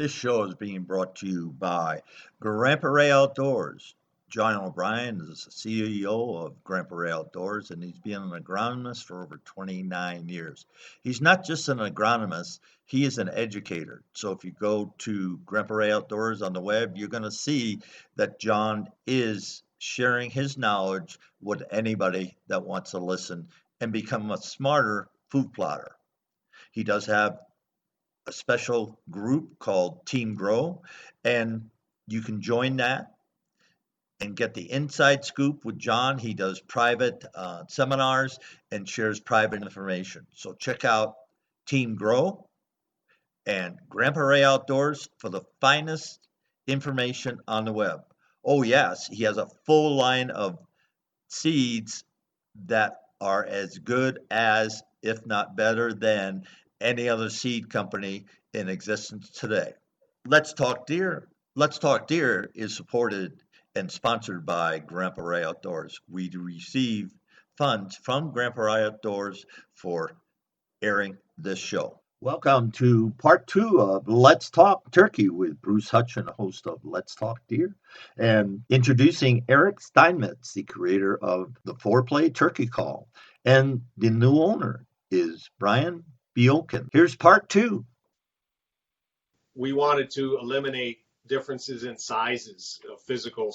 This show is being brought to you by Grandpa Ray Outdoors. John O'Brien is the CEO of Grandpa Ray Outdoors, and he's been an agronomist for over 29 years. He's not just an agronomist, he is an educator. So if you go to Grandpa Ray Outdoors on the web, you're going to see that John is sharing his knowledge with anybody that wants to listen and become a smarter food plotter. He does have a special group called Team Grow, and you can join that and get the inside scoop with John. He does private seminars and shares private information. So check out Team Grow and Grandpa Ray Outdoors for the finest information on the web. Oh yes, he has a full line of seeds that are as good as, if not better than, any other seed company in existence today. Let's Talk Deer. Let's Talk Deer is supported and sponsored by Grandpa Ray Outdoors. We receive funds from Grandpa Ray Outdoors for airing this show. Welcome to part 2 of Let's Talk Turkey with Bruce Hutchin, host of Let's Talk Deer, and introducing Eric Steinmetz, the creator of the 4-Play Turkey Call. And the new owner is Brian Benolken. Here's part 2. We wanted to eliminate differences in sizes of physical,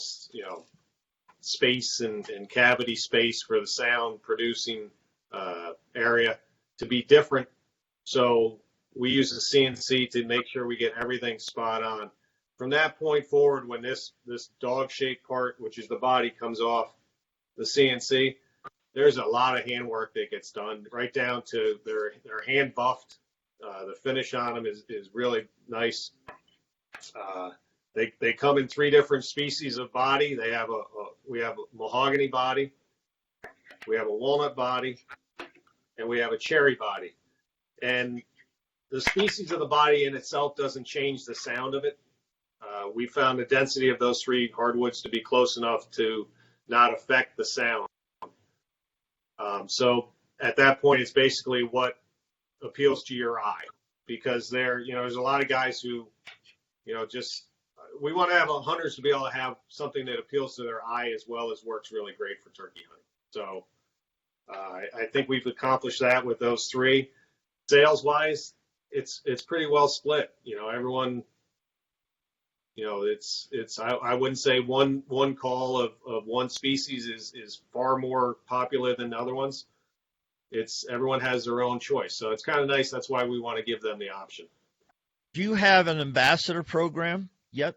space and cavity space for the sound producing area to be different. So we use the CNC to make sure we get everything spot on. From that point forward, when this dog-shaped part, which is the body, comes off the CNC, there's a lot of handwork that gets done, right down to they're hand buffed. The finish on them is really nice. They come in 3 different species of body. We have a mahogany body, we have a walnut body, and we have a cherry body. And the species of the body in itself doesn't change the sound of it. We found the density of those 3 hardwoods to be close enough to not affect the sound. So at that point, it's basically what appeals to your eye, because there's a lot of guys who, we want to have hunters to be able to have something that appeals to their eye as well as works really great for turkey hunting. So I think we've accomplished that with those 3. Sales wise, it's pretty well split. Everyone, I wouldn't say one call of one species is far more popular than other ones. Everyone has their own choice. So it's kind of nice. That's why we want to give them the option. Do you have an ambassador program yet?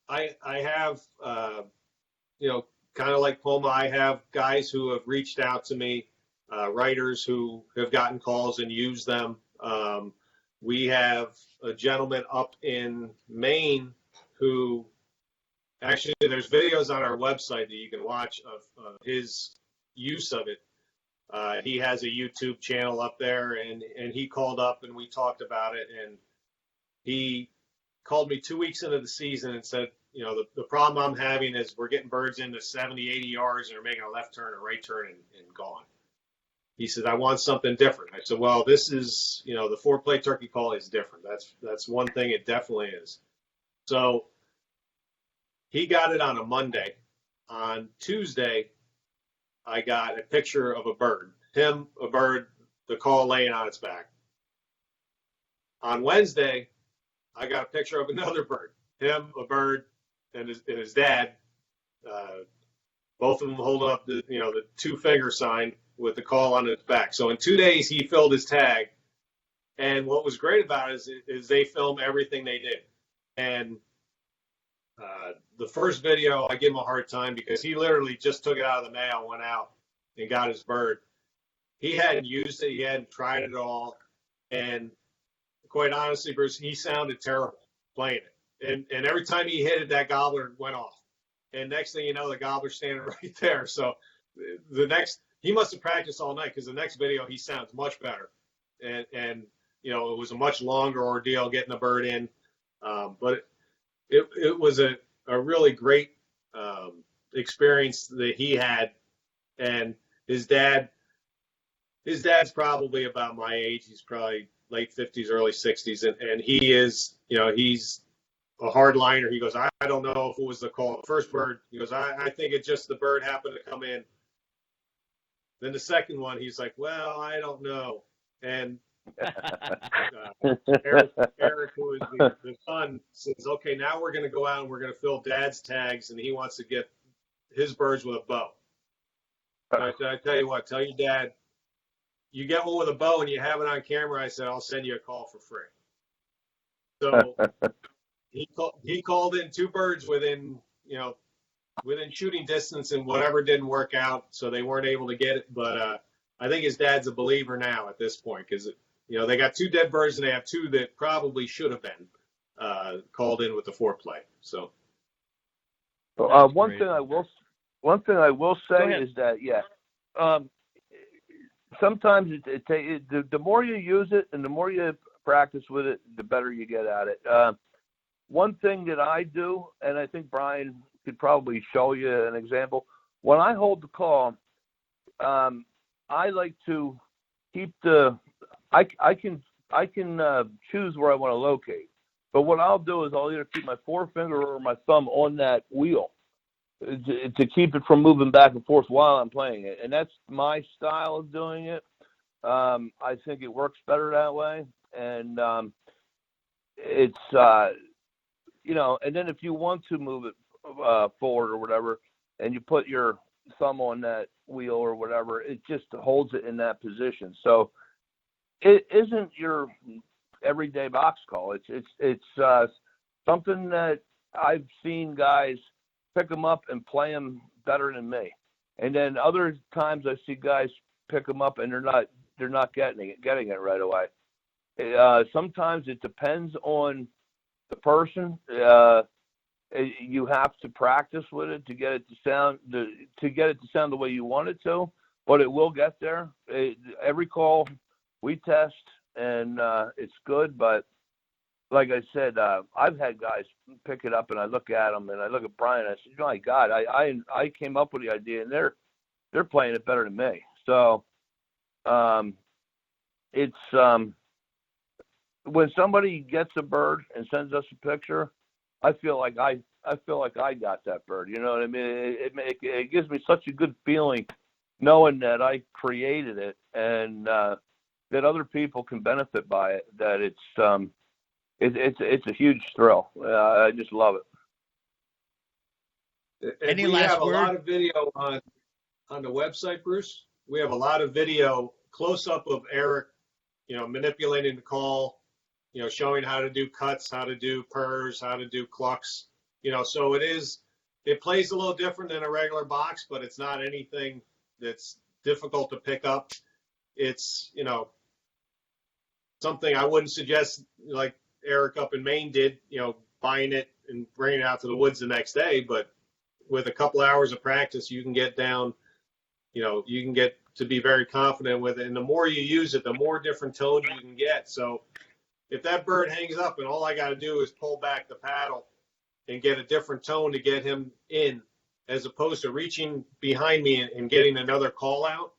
I have, kind of like Poma, I have guys who have reached out to me, writers who have gotten calls and used them. We have a gentleman up in Maine who, actually, there's videos on our website that you can watch of his use of it. He has a YouTube channel up there, and he called up and we talked about it. And he called me 2 weeks into the season and said, the problem I'm having is we're getting birds into 70, 80 yards and they're making a left turn, a right turn, and gone. He said, I want something different. I said, well, this is, the 4-Play Turkey Call is different. That's one thing it definitely is. So he got it on a Monday. On Tuesday, I got a picture of a bird. A bird, the call laying on its back. On Wednesday, I got a picture of another bird. A bird, and his dad. Both of them holding up the 2-finger sign with the call on its back. So in 2 days, he filled his tag. And what was great about it is they filmed everything they did. And the first video, I give him a hard time because he literally just took it out of the mail, went out and got his bird. He hadn't used it. He hadn't tried it at all. And quite honestly, Bruce, he sounded terrible playing it. And every time he hit it, that gobbler went off. And next thing you know, the gobbler's standing right there. So he must have practiced all night, because the next video, he sounds much better. And it was a much longer ordeal getting the bird in. But it was a really great experience that he had. And his dad's probably about my age. He's probably late 50s, early 60s, and he is, he's a hard liner. He goes, I don't know if it was the call. First bird, he goes, I think it's just the bird happened to come in. Then the second one, he's like, well, I don't know. And Eric, who is the son, says, okay, now we're going to go out and we're going to fill Dad's tags, and he wants to get his birds with a bow. So I tell you what, tell your dad, you get one with a bow and you have it on camera. I said, I'll send you a call for free. So he called in 2 birds within shooting distance, and whatever didn't work out, so they weren't able to get it. But I think his dad's a believer now at this point, because they got 2 dead birds and they have 2 that probably should have been called in with the foreplay. So one thing I will say is that sometimes the more you use it and the more you practice with it, the better you get at it. One thing that I do, and I think Brian could probably show you an example. When I hold the call, I like to keep I can choose where I want to locate. But what I'll do is I'll either keep my forefinger or my thumb on that wheel to keep it from moving back and forth while I'm playing it. And that's my style of doing it. I think it works better that way. And it's, and then if you want to move it forward or whatever, and you put your thumb on that wheel or whatever, it just holds it in that position. So it isn't your everyday box call. It's something that I've seen guys pick them up and play them better than me. And then other times I see guys pick them up and they're not getting it right away. Sometimes it depends on the person. You have to practice with it to get it to sound the way you want it to, but it will get there. Every call we test and it's good, but like I said, I've had guys pick it up and I look at them and I look at Brian and I said, my God, I came up with the idea and they're playing it better than me. So it's when somebody gets a bird and sends us a picture, I feel like I got that bird. You know what I mean? It gives me such a good feeling knowing that I created it and that other people can benefit by it. That it's a huge thrill. I just love it. Any last have word? A lot of video on the website, Bruce. We have a lot of video close up of Eric, manipulating the call, showing how to do cuts, how to do purrs, how to do clucks, so it plays a little different than a regular box, but it's not anything that's difficult to pick up. It's, something I wouldn't suggest like Eric up in Maine did, buying it and bringing it out to the woods the next day. But with a couple hours of practice, you can get down, you can get to be very confident with it. And the more you use it, the more different tones you can get. So if that bird hangs up and all I got to do is pull back the paddle and get a different tone to get him in, as opposed to reaching behind me and getting another call out,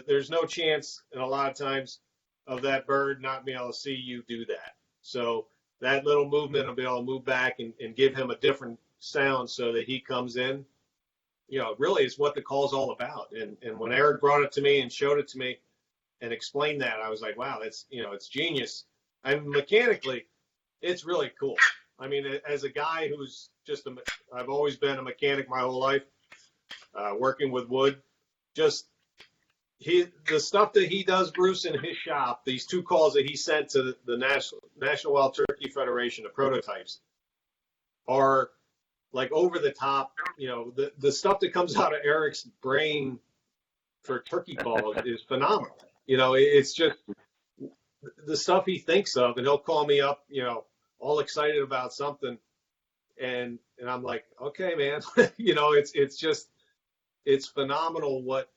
there's no chance, and a lot of times, of that bird not being able to see you do that. So that little movement will be able to move back and give him a different sound so that he comes in. Really is what the call's all about. And when Eric brought it to me and showed it to me and explained that, I was like, wow, that's, it's genius. And mechanically, it's really cool. I mean, as a guy who's I've always been a mechanic my whole life, working with wood, the stuff that he does, Bruce, in his shop, these 2 calls that he sent to the National Wild Turkey Federation, the prototypes, are like over the top. The stuff that comes out of Eric's brain for turkey calls is phenomenal. It's just the stuff he thinks of, and he'll call me up, all excited about something, and I'm like, okay, man, it's phenomenal what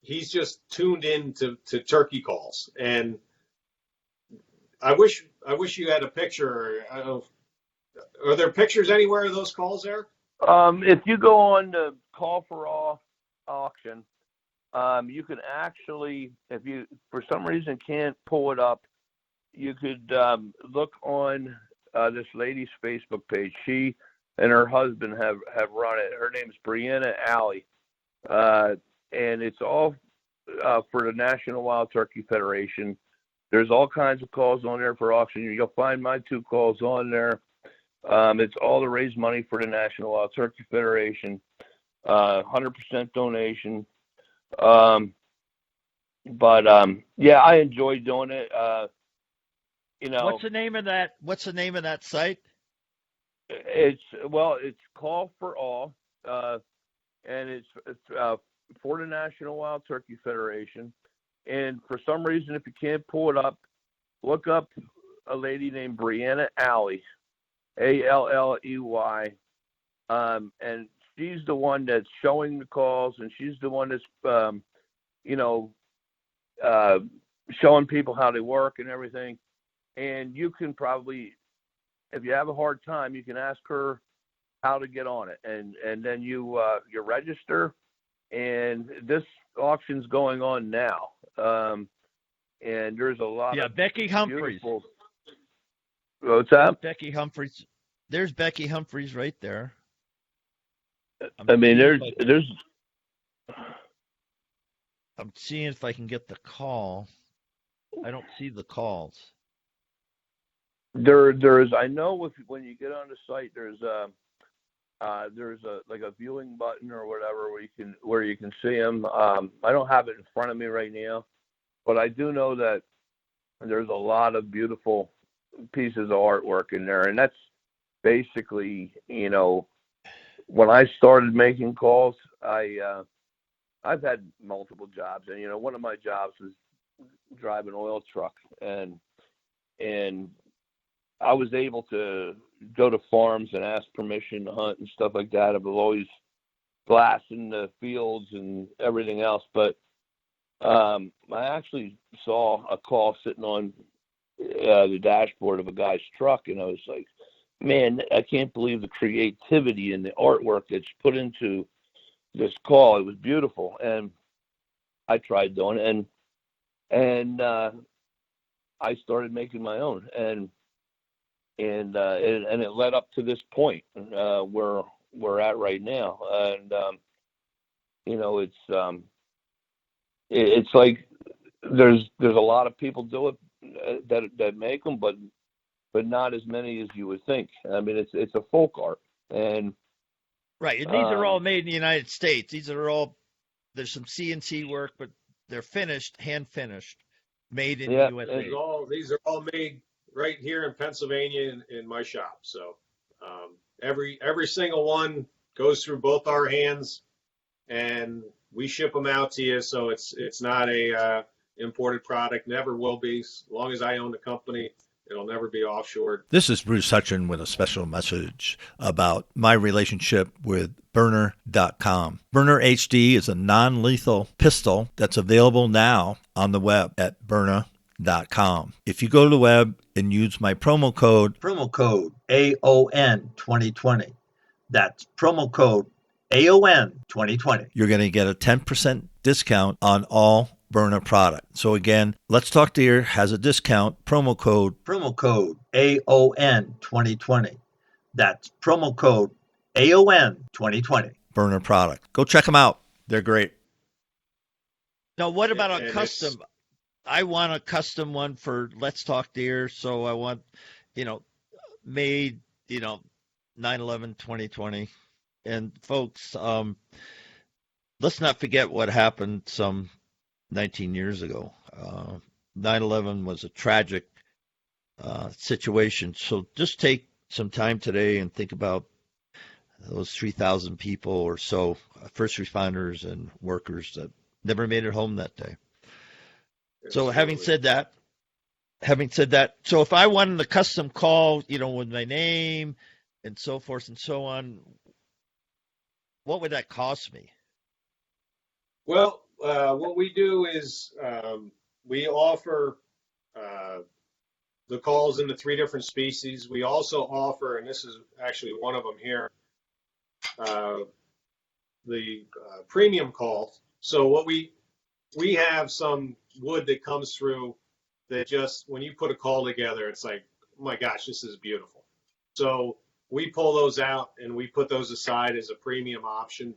he's just tuned in to turkey calls. And I wish you had a picture. Are there pictures anywhere of those calls there? If you go on the Call for All auction, You can actually, if you for some reason can't pull it up, you could look on this lady's Facebook page. She and her husband have run it. Her name's Brianna Alley, and it's all for the National Wild Turkey Federation. There's all kinds of calls on there for auction. You'll find my 2 calls on there. It's all to raise money for the National Wild Turkey Federation. 100% donation. Yeah, I enjoy doing it. What's the name of that site? It's Call for All, and it's for the National Wild Turkey Federation. And for some reason, if you can't pull it up, look up a lady named Brianna Alley, Alley, and she's the one that's showing the calls, and she's the one that's showing people how they work and everything. And you can probably, if you have a hard time, you can ask her how to get on it, and then you register. And this auction's going on now, and there's a lot. Yeah, of Becky Humphreys. What's that? Becky Humphreys. There's Becky Humphreys right there. I mean, there's. I'm seeing if I can get the call. I don't see the calls. There's. I know when you get on the site, there's a like a viewing button or whatever where you can see them. I don't have it in front of me right now, but I do know that there's a lot of beautiful pieces of artwork in there, and that's basically, when I started making calls, I've had multiple jobs, and one of my jobs was drive an oil truck, and I was able to go to farms and ask permission to hunt and stuff like that. I've always glassing the fields and everything else, but I actually saw a call sitting on the dashboard of a guy's truck, and I was like, man, I can't believe the creativity and the artwork that's put into this call. It was beautiful, and I tried doing it, and I started making my own, and it led up to this point where we're at right now, and it's like there's a lot of people do it that make them, but not as many as you would think. I mean, it's a folk art, and right. And these are all made in the United States. There's some CNC work, but they're finished, hand finished, made in the USA. These are all made right here in Pennsylvania in my shop. So every single one goes through both our hands, and we ship them out to you. So it's not a imported product. Never will be. As long as I own the company, it'll never be offshored. This is Bruce Hutchin with a special message about my relationship with Burner.com. Burner HD is a non-lethal pistol that's available now on the web at Burner.com. If you go to the web and use my promo code AON 2020, that's promo code AON 2020, you're going to get a 10% discount on all Burner product. So again, Let's Talk Deer has a discount, promo code AON 2020. That's promo code AON 2020. Burner product. Go check them out. They're great. Now, what about a custom? I want a custom one for Let's Talk Deer. So I want, made, 9/11/2020. And folks, let's not forget what happened some 19 years ago. 9/11 was a tragic situation. So just take some time today and think about those 3,000 people or so, first responders and workers that never made it home that day. So having said that, so if I wanted a custom call, with my name and so forth and so on, what would that cost me? Well, what we do is we offer the calls in the 3 different species. We also offer, and this is actually one of them here, the premium calls. So what we we have some wood that comes through that just, when you put a call together, it's like, oh my gosh, this is beautiful. So we pull those out and we put those aside as a premium option.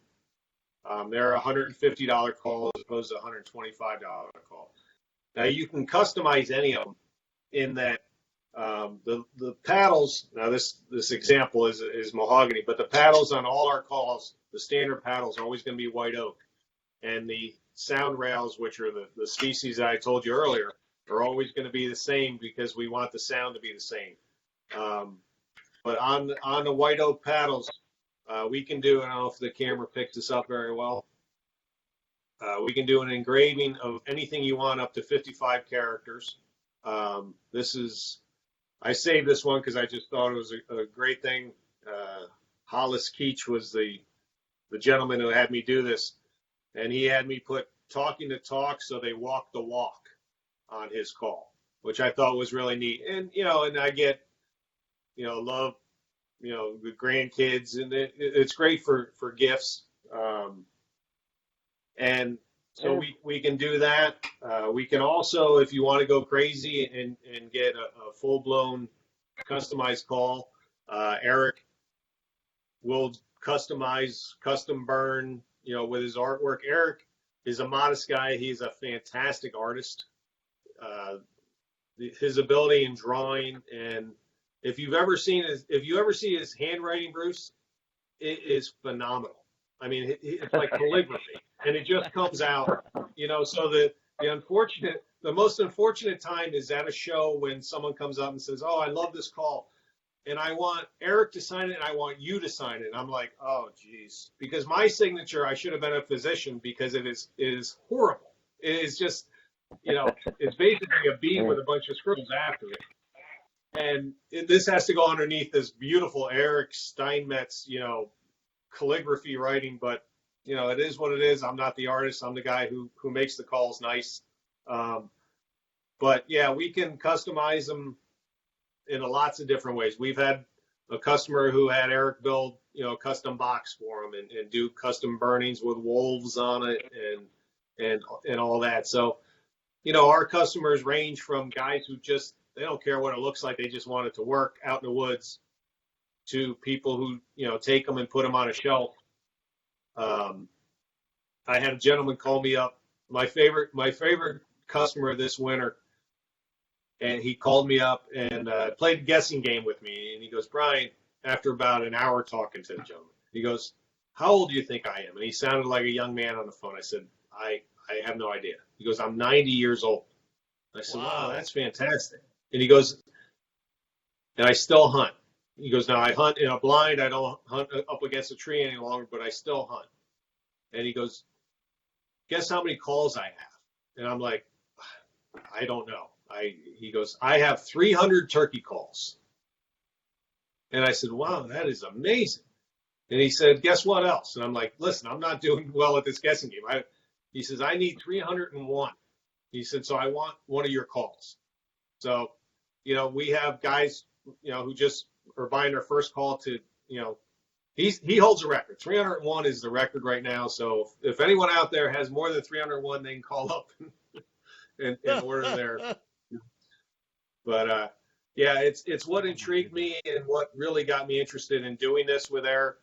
They're a $150 call as opposed to a $125 call. Now you can customize any of them in that the paddles. Now this example is mahogany, but the paddles on all our calls, the standard paddles, are always going to be white oak, and the sound rails, which are the species that I told you earlier, are always going to be the same because we want the sound to be the same. But on the white oak paddles, we can do, and I don't know if the camera picks this up very well, we can do an engraving of anything you want up to 55 characters. I saved this one because I just thought it was a great thing. Hollis Keach was the gentleman who had me do this, and he had me put talking the talk so they walk the walk on his call, which I thought was really neat. And, and I get, love, the grandkids, and it's great for gifts. And so we can do that. We can also, if you want to go crazy and get a full-blown customized call, Eric will custom burn, with his artwork. Eric is a modest guy. He's a fantastic artist. His ability in drawing, and if you ever see his handwriting, Bruce, it is phenomenal. I mean, it's like calligraphy, and it just comes out, so the most unfortunate time is at a show when someone comes up and says, "Oh, I love this call, and I want Eric to sign it, and I want you to sign it." And I'm like, "Oh, geez," because my signature, I should have been a physician because it is horrible. It is just, it's basically a B with a bunch of scribbles after it. And this has to go underneath this beautiful Eric Steinmetz, calligraphy writing, but it is what it is. I'm not the artist. I'm the guy who makes the calls nice. But yeah, we can customize them in lots of different ways. We've had a customer who had Eric build, a custom box for him and do custom burnings with wolves on it and all that. So, our customers range from guys who just, they don't care what it looks like. They just want it to work out in the woods, to people who, take them and put them on a shelf. I had a gentleman call me up, my favorite customer this winter, and he called me up and played a guessing game with me. And he goes, "Brian," after about an hour talking to the gentleman, he goes, "How old do you think I am?" And he sounded like a young man on the phone. I said, I have no idea. He goes, "I'm 90 years old." I said, "Wow, that's fantastic." And he goes, "And I still hunt." He goes, "Now I hunt in a blind. I don't hunt up against a tree any longer, but I still hunt." And he goes, "Guess how many calls I have?" And I'm like, "I don't know." He goes, "I have 300 turkey calls." And I said, "Wow, that is amazing." And he said, "Guess what else?" And I'm like, "Listen, I'm not doing well at this guessing game." He says, "I need 301. He said, "So I want one of your calls." So, we have guys, who just are buying their first call to, he holds a record. 301 is the record right now. So if anyone out there has more than 301, they can call up and order their. But yeah, it's what intrigued me and what really got me interested in doing this with Eric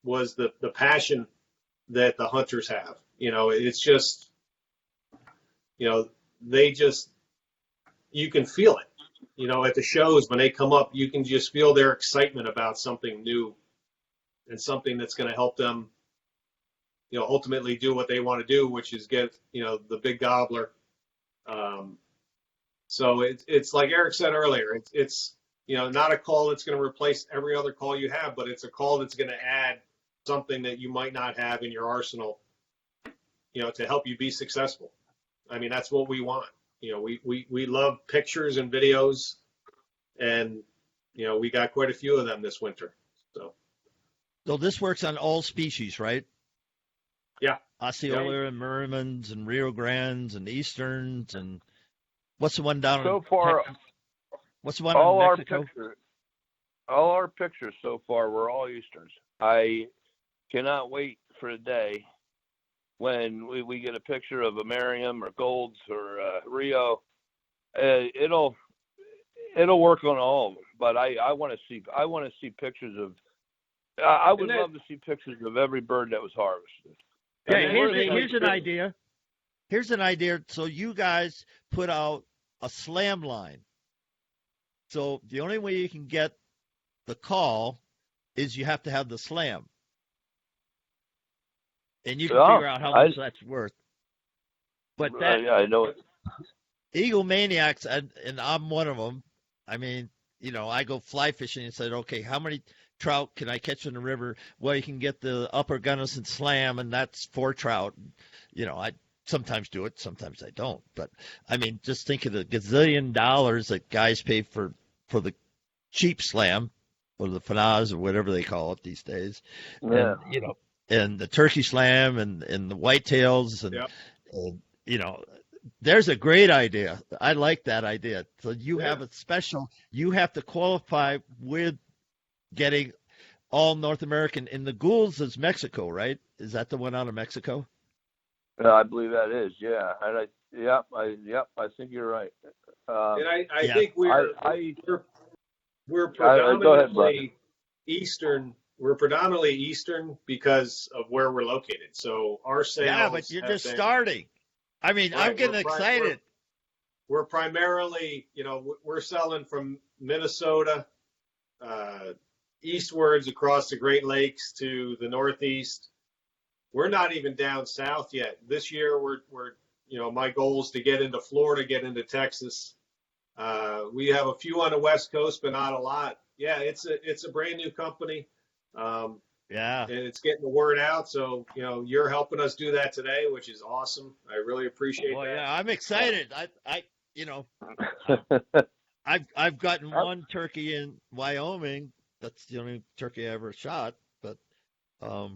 was the passion that the hunters have. It's just, they just, you can feel it. At the shows when they come up, you can just feel their excitement about something new and something that's going to help them, ultimately do what they want to do, which is get, the big gobbler. So it's like Eric said earlier, it's not a call that's going to replace every other call you have, but it's a call that's going to add something that you might not have in your arsenal, to help you be successful. I mean, that's what we want. We love pictures and videos, and, we got quite a few of them this winter. So this works on all species, right? Yeah. Osceola and Merrimans and Rio Grandes and Easterns, and what's the one down so far? What's the one all in Mexico? All our pictures so far were all Easterns. I cannot wait for the day when we get a picture of a Merriam or Golds or Rio, it'll work on all of them. But I want to see pictures of. I would love to see pictures of every bird that was harvested. Yeah, here's an idea. Here's an idea. So you guys put out a slam line. So the only way you can get the call is you have to have the slam. And you can figure out how much that's worth. But that, I know it. Eagle Maniacs, and I'm one of them. I mean, I go fly fishing and said, okay, how many trout can I catch in the river? Well, you can get the upper Gunnison slam, and that's 4 trout. I sometimes do it, sometimes I don't. But, I mean, just think of the gazillion dollars that guys pay for the cheap slam, or the fanaz, or whatever they call it these days. Yeah. And, and the turkey slam and the whitetails and there's a great idea. I like that idea. So you have a special, you have to qualify with getting all North American. And the Goulds is Mexico, right? Is that the one out of Mexico? I believe that is, yeah. And I think you're right. And I think we're predominantly go ahead, Eastern. We're predominantly Eastern because of where we're located. So our sales. Yeah, but you're just starting. I mean, right, I'm getting excited. We're primarily, we're selling from Minnesota eastwards across the Great Lakes to the Northeast. We're not even down south yet. This year, we're my goal is to get into Florida, get into Texas. We have a few on the West Coast, but not a lot. Yeah, it's a brand new company. And it's getting the word out. So, you're helping us do that today, which is awesome. I really appreciate that. Yeah, I'm excited. I've gotten one turkey in Wyoming. That's the only turkey I ever shot. But, I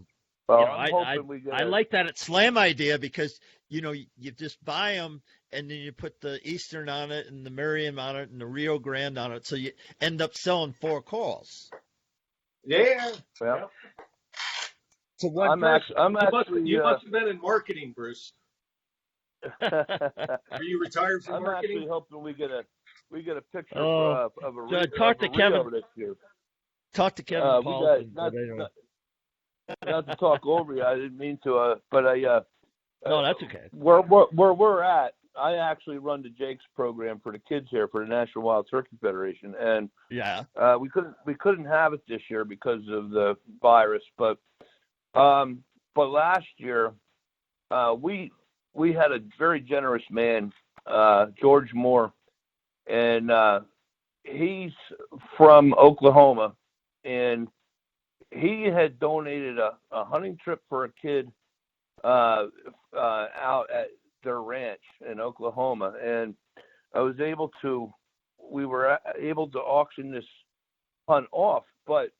like that slam idea because, you just buy them and then you put the Eastern on it and the Merriam on it and the Rio Grande on it. So you end up selling 4 calls. Yeah. Well, so you must have been in marketing, Bruce. Are you retired from marketing? I'm actually hoping we get a picture of a Rio. Talk to Kevin. This year. Talk to Kevin Paul. Not to talk over you. I didn't mean to. But no, that's okay. Where we're at, I actually run the Jake's program for the kids here for the National Wild Turkey Federation, and we couldn't have it this year because of the virus. But last year, we had a very generous man, George Moore, and he's from Oklahoma, and he had donated a hunting trip for a kid out at their ranch in Oklahoma, and we were able to auction this hunt off. But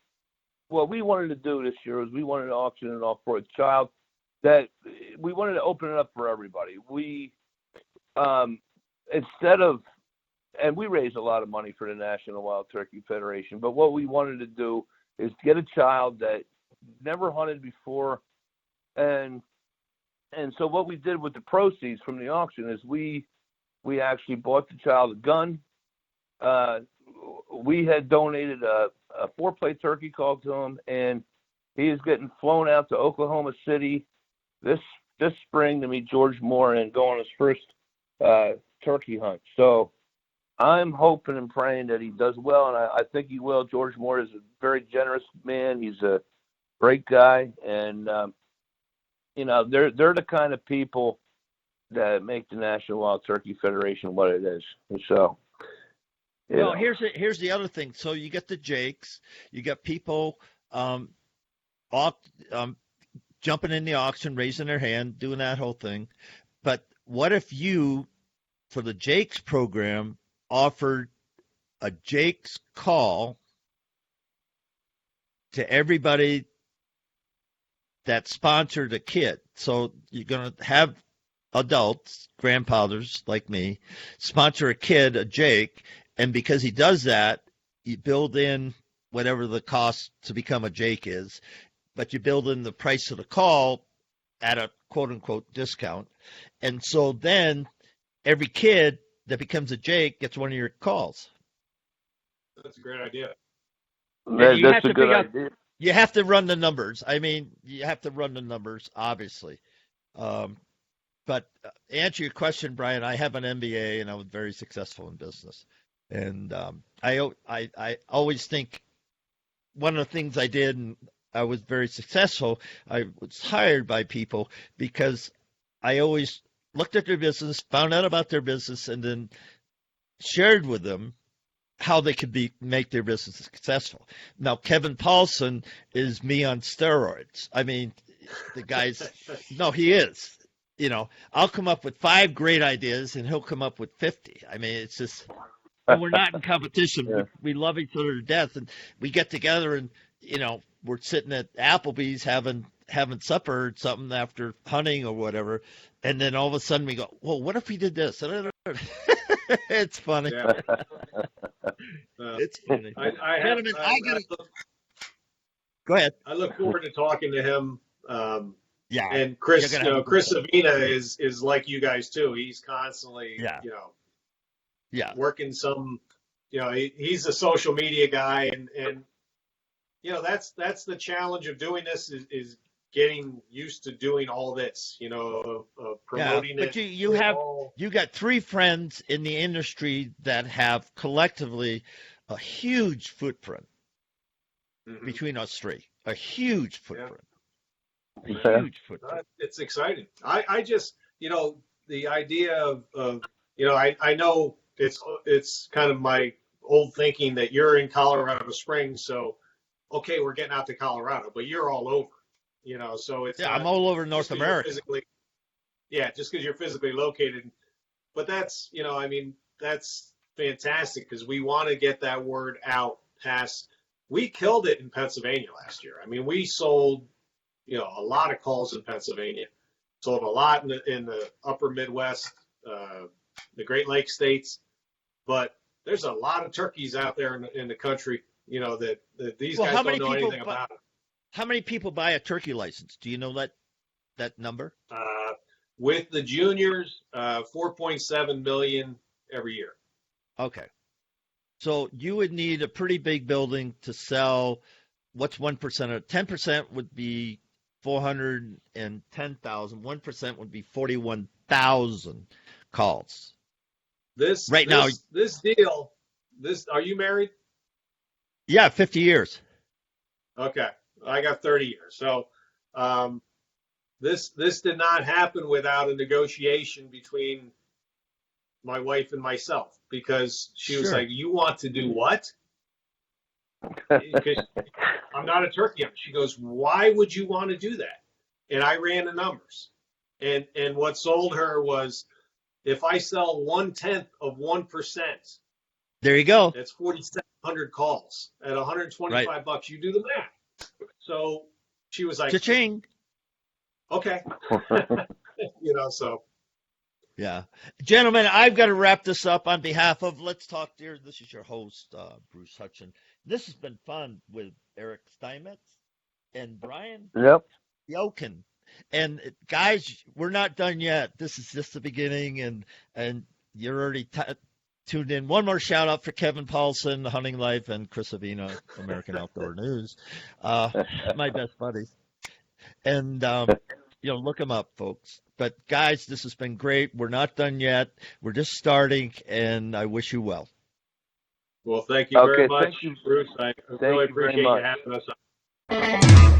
what we wanted to do this year was we wanted to auction it off for a child that we wanted to open it up for everybody. We and we raised a lot of money for the National Wild Turkey Federation, but what we wanted to do is get a child that never hunted before, and so what we did with the proceeds from the auction is we actually bought the child a gun. We had donated a 4-plate turkey call to him, and he is getting flown out to Oklahoma City this spring to meet George Moore and go on his first turkey hunt. So I'm hoping and praying that he does well, and I think he will. George Moore is a very generous man. He's a great guy, and they're the kind of people that make the National Wild Turkey Federation what it is. And so, well, here's the other thing. So you get the Jakes, you got people jumping in the auction, raising their hand, doing that whole thing. But what if you, for the Jakes program, offered a Jakes call to everybody that sponsored a kid? So you're going to have adults, grandfathers like me, sponsor a kid, a Jake, and because he does that, you build in whatever the cost to become a Jake is, but you build in the price of the call, at a quote unquote discount. And so then every kid that becomes a Jake gets one of your calls. That's a great idea. That's a good idea. You have to run the numbers. I mean, you have to run the numbers, obviously. But to answer your question, Brian, I have an MBA and I was very successful in business. And I always think one of the things I did, and I was very successful, I was hired by people because I always looked at their business, found out about their business, and then shared with them how they could make their business successful. Now, Kevin Paulson is me on steroids. I mean, the guy's no, he is. You know, I'll come up with 5 great ideas, and he'll come up with 50. I mean, it's just we're not in competition. Yeah. We love each other to death, and we get together, and you know, we're sitting at Applebee's having supper or something after hunting or whatever, and then all of a sudden we go, well, what if we did this? It's funny. Yeah. It's funny. Go ahead. I look forward to talking to him. Yeah. And Chris Savina is like you guys too. He's constantly, working some, he's a social media guy, and that's the challenge of doing this is getting used to doing all this, promoting it. But you got 3 friends in the industry that have collectively a huge footprint between us 3. A huge footprint. Yeah. A huge footprint. It's exciting. I just, the idea of I know it's kind of my old thinking that you're in Colorado Springs, so okay, we're getting out to Colorado, but you're all over. So it's I'm all over North America. Just because you're physically located. But that's, that's fantastic because we want to get that word out past. We killed it in Pennsylvania last year. I mean, we sold, a lot of calls in Pennsylvania. Sold a lot in the upper Midwest, the Great Lakes states. But there's a lot of turkeys out there in the country, that these guys don't know anything about it. How many people buy a turkey license? Do you know that number? With the juniors, 4.7 million every year. Okay. So you would need a pretty big building to sell. What's 1% of 10% would be 410,000. 1% would be 41,000 calls. This deal. Are you married? Yeah, 50 years. Okay. I got 30 years. So this did not happen without a negotiation between my wife and myself, because she was like, you want to do what? Because I'm not a turkey hunter. She goes, why would you want to do that? And I ran the numbers. And what sold her was, if I sell 1/10 of 1%, there you go. That's 4,700 calls at $125. You do the math. So she was like, cha-ching. Okay. So. Yeah. Gentlemen, I've got to wrap this up on behalf of Let's Talk Deer. This is your host, Bruce Hutchin. This has been fun with Eric Steinmetz and Brian Benolken. And guys, we're not done yet. This is just the beginning, and you're already tuned in. One more shout out for Kevin Paulson, Hunting Life, and Chris Avina, American Outdoor News. My best buddies. And, look them up, folks. But guys, this has been great. We're not done yet. We're just starting, and I wish you well. Well, thank you very much, thank you. Bruce. I really appreciate you having us on.